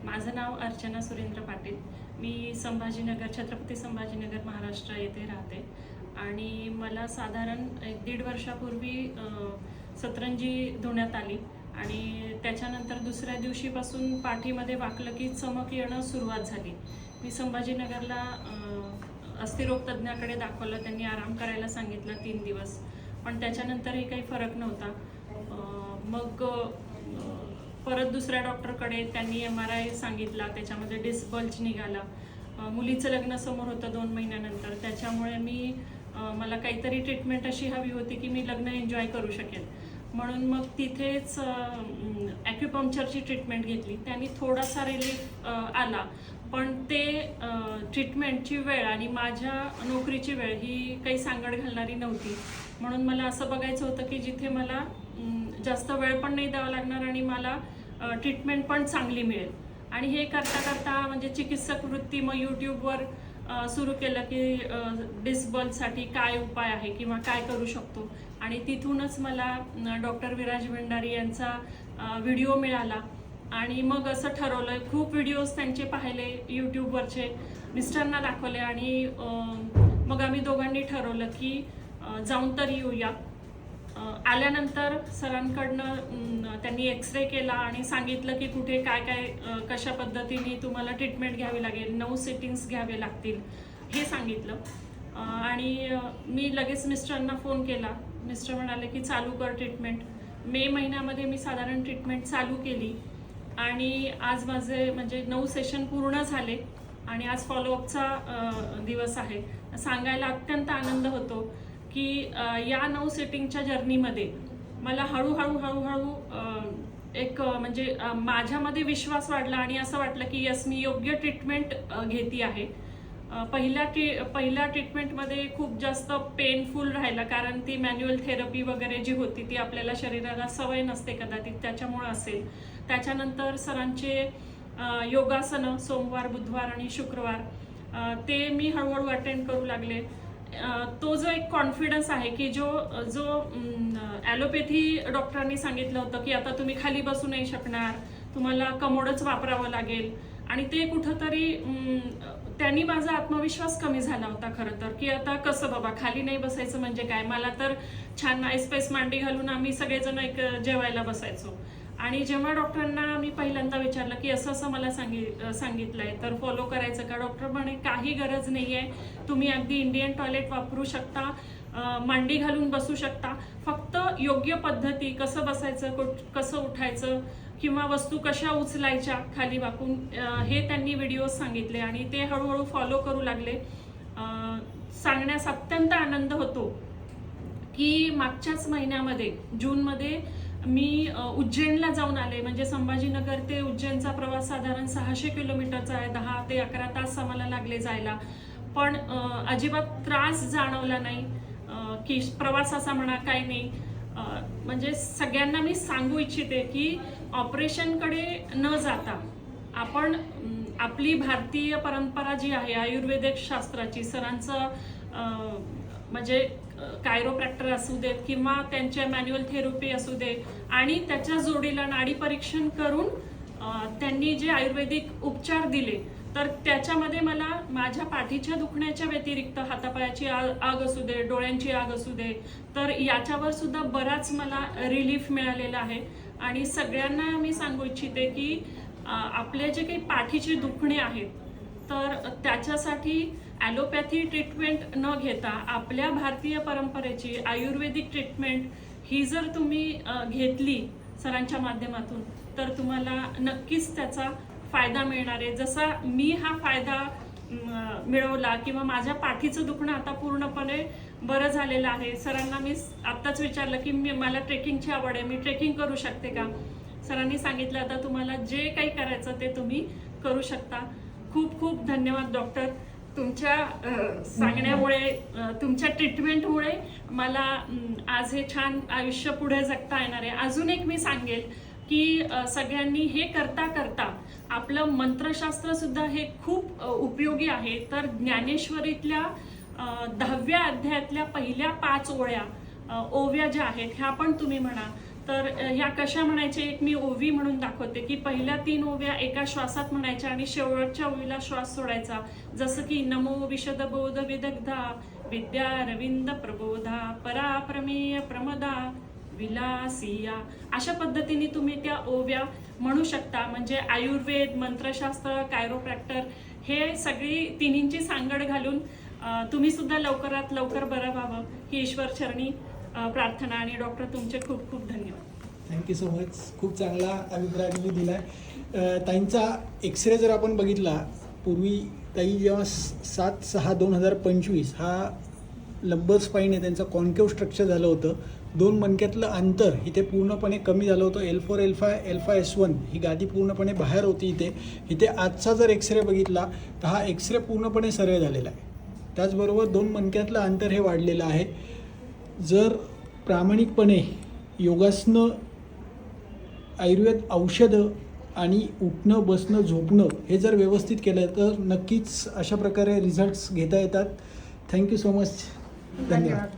माझं नाव अर्चना सुरेंद्र पाटील. मी संभाजीनगर, छत्रपती संभाजीनगर महाराष्ट्र येथे राहते आणि मला साधारण 1-1.5 वर्षापूर्वी सतरंजी धुण्यात आली आणि त्याच्यानंतर दुसऱ्या दिवशीपासून पाठीमध्ये वाकलं की चमक येणं सुरुवात झाली. मी संभाजीनगरला अस्थिरोग तज्ज्ञाकडे दाखवलं. त्यांनी आराम करायला सांगितलं 3 दिवस, पण त्याच्यानंतरही काही फरक नव्हता. मग परत दुसऱ्या डॉक्टरकडे त्यांनी MRI सांगितला, त्याच्यामध्ये डिस्क बल्ज निघाला. मुलीचं लग्न समोर होतं 2 महिन्यानंतर, त्याच्यामुळे मला काहीतरी ट्रीटमेंट अशी हवी होती की मी लग्न एन्जॉय करू शकेल. म्हणून मग तिथेच ॲक्युपंक्चरची ट्रीटमेंट घेतली. त्यांनी थोडासा रिलीफ आला, पण ते ट्रीटमेंटची वेळ आणि माझ्या नोकरीची वेळ ही काही सांगड घालणारी नव्हती. म्हणून मला असं बघायचं होतं की जिथे मला जास्त वेळ पण नाही द्यावा लागणार आणि मला ट्रीटमेंट पण चांगली मिळेल. आणि हे करता करता म्हणजे चिकित्सक वृत्ती मग यूट्यूबवर सुरू केलं की डिस्क बल्जसाठी काय उपाय आहे किंवा काय करू शकतो. आणि तिथूनच मला डॉक्टर विराज भंडारी यांचा व्हिडिओ मिळाला आणि मग असं ठरवलं. खूप व्हिडिओज त्यांचे पाहिले यूट्यूबवरचे, मिस्टरांना दाखवले आणि मग आम्ही दोघांनी ठरवलं की जाऊन तर येऊया. आल्यानंतर सरांकडनं त्यांनी एक्सरे केला आणि सांगितलं की कुठे काय काय कशा पद्धतीने तुम्हाला ट्रीटमेंट घ्यावी लागेल, 9 सिटिंग्स घ्यावे लागतील हे सांगितलं. आणि मी लगेच मिस्टरांना फोन केला. मिस्टर म्हणाले की चालू कर ट्रीटमेंट. मे महिन्यामध्ये मी साधारण ट्रीटमेंट चालू केली आणि आज माझे म्हणजे 9 सेशन पूर्ण झाले आणि आज फॉलोअपचा दिवस आहे. सांगायला अत्यंत आनंद होतो की या 9 सेटिंगच्या जर्नीमध्ये मला हळूहळू एक म्हणजे माझ्यामध्ये विश्वास वाढला आणि असं वाटलं की यस, मी योग्य ट्रीटमेंट घेते आहे. पहिल्या ट्रीटमेंटमध्ये खूप जास्त पेनफुल राहिला, कारण ती मॅन्युअल थेरपी वगैरे जी होती ती आपल्याला शरीराला सवय नसते कदाचित, त्याच्यामुळे असेल. त्याच्यानंतर सरांचे योगासनं सोमवार, बुधवार आणि शुक्रवार ते मी हळूहळू अटेंड करू लागले. तो जो एक कॉन्फिडन्स आहे की जो ॲलोपॅथी डॉक्टरांनी सांगितलं होतं की आता तुम्ही खाली बसू नाही शकणार, तुम्हाला कमोडच वापरावं लागेल, आणि ते कुठंतरी त्यांनी माझा आत्मविश्वास कमी झाला होता खरं तर, की आता कसं बाबा खाली नाही बसायचं म्हणजे काय. मला तर छान ऐसपैस मांडी घालून आम्ही सगळेजण एक जेवायला बसायचो. आणि जेव्हा डॉक्टरांना मी पहिल्यांदा विचारलं की असं मला सांगितलंय तर फॉलो करायचं का, डॉक्टर म्हणे काही गरज नाही आहे, तुम्ही अगदी इंडियन टॉयलेट वापरू शकता, मांडी घालून बसू शकता, फक्त योग्य पद्धती, कसं बसायचं, कसं उठायचं किंवा वस्तू कशा उचलायच्या खाली वाकून, हे त्यांनी व्हिडिओ सांगितले आणि ते हळूहळू फॉलो करू लागले. सांगण्यास अत्यंत आनंद होतो की मागच्याच महिन्यामध्ये जूनमध्ये मी उज्जैनला जाऊन आले. म्हणजे संभाजीनगर ते उज्जैनचा प्रवास साधारण 600 किलोमीटरचा आहे. 10 ते 11 तास आम्हाला लागले जायला, पण अजिबात त्रास जाणवला नाही की प्रवासाचा म्हणा काही नाही. म्हणजे सगळ्यांना मी सांगू इच्छिते की ऑपरेशनकडे न जाता आपण आपली भारतीय परंपरा जी आहे आयुर्वेदिक शास्त्राची, सरांचं म्हणजे कायरोप्रॅक्टर असू देत किंवा त्यांच्या मॅन्युअल थेरपी असू दे, आणि त्याच्या जोडीला नाडी परीक्षण करून त्यांनी जे आयुर्वेदिक उपचार दिले, तर त्याच्यामध्ये मला माझ्या पाठीच्या दुखण्याच्या व्यतिरिक्त हातापायाची आग असू दे, डोळ्यांची आग असू दे, तर याच्यावर सुद्धा बराच मला रिलीफ मिळालेला आहे. आणि सगळ्यांना मी सांगू इच्छिते की आपले जे काही पाठीचे दुखणे आहेत तर त्याच्यासाठी ॲलोपॅथी ट्रीटमेंट न घेता आपल्या भारतीय परंपरेची आयुर्वेदिक ट्रीटमेंट ही जर तुम्ही घेतली सरांच्या माध्यमातून तर तुम्हाला नक्कीच त्याचा फायदा मिळणार आहे. जसा मी हा फायदा मिळवला किंवा माझ्या पाठीचं दुखणं आता पूर्णपणे बरं झालेलं आहे. सरांना मी आत्ताच विचारलं की मला ट्रेकिंगची आवड आहे, मी ट्रेकिंग करू शकते का. सरांनी सांगितलं आता तुम्हाला जे काही करायचं ते तुम्ही करू शकता. खूप खूप धन्यवाद डॉक्टर. तुमच्या सांगण्यामुळे, तुमच्या ट्रीटमेंटमुळे मला आज हे छान आयुष्य पुढे जगता येणार आहे. अजून एक मी सांगेल की सगळ्यांनी हे करता करता आपलं मंत्रशास्त्र सुद्धा हे खूप उपयोगी आहे. तर ज्ञानेश्वरीतल्या 10व्या अध्यायातल्या पहिल्या 5 ओव्या ज्या आहेत ह्या पण तुम्ही म्हणा. तर ह्या कशा म्हणायच्या, एक मी ओवी म्हणून दाखवते की पहिल्या 3 ओव्या एका श्वासात म्हणायच्या आणि शेवटच्या ओवीला श्वास सोडायचा. जसं की नमो विशद बोध विदग्धा विद्या रविंद प्रबोधा पराप्रमेय प्रमदा विलासिया. अशा पद्धतीने तुम्ही त्या ओव्या म्हणू शकता. म्हणजे आयुर्वेद, मंत्रशास्त्र, कायरोप्रॅक्टर हे सगळी तिन्हींची सांगड घालून तुम्ही सुद्धा लवकरात लवकर बरं व्हावं ही ईश्वर चरणी प्रार्थना. आणि डॉक्टर तुमचे खूप खूप धन्यवाद. Thank you so much. खूप चांगला अभिप्राय तुम्ही दिला आहे. ताईंचा एक्सरे जर आपण बघितला, पूर्वी ताई जेव्हा 7/6/2025 हा लंबर स्पाईन आहे त्यांचं कॉन्केव्ह स्ट्रक्चर झालं होतं. 2 मणक्यातलं अंतर इथे पूर्णपणे कमी झालं होतं. L4 L5 L5 S1 ही गादी पूर्णपणे बाहेर होती. इथे आजचा जर एक्सरे बघितला तर हा एक्सरे पूर्णपणे सरळ झालेला आहे. त्याचबरोबर 2 मणक्यातलं अंतर हे वाढलेलं आहे. जर प्रामाणिकपणे योगासनं, आयुर्वेद औषधं आणि उठणं, बसणं, झोपणं हे जर व्यवस्थित केलं तर नक्कीच अशा प्रकारे रिझल्ट्स घेता येतात. Thank you so much. धन्यवाद.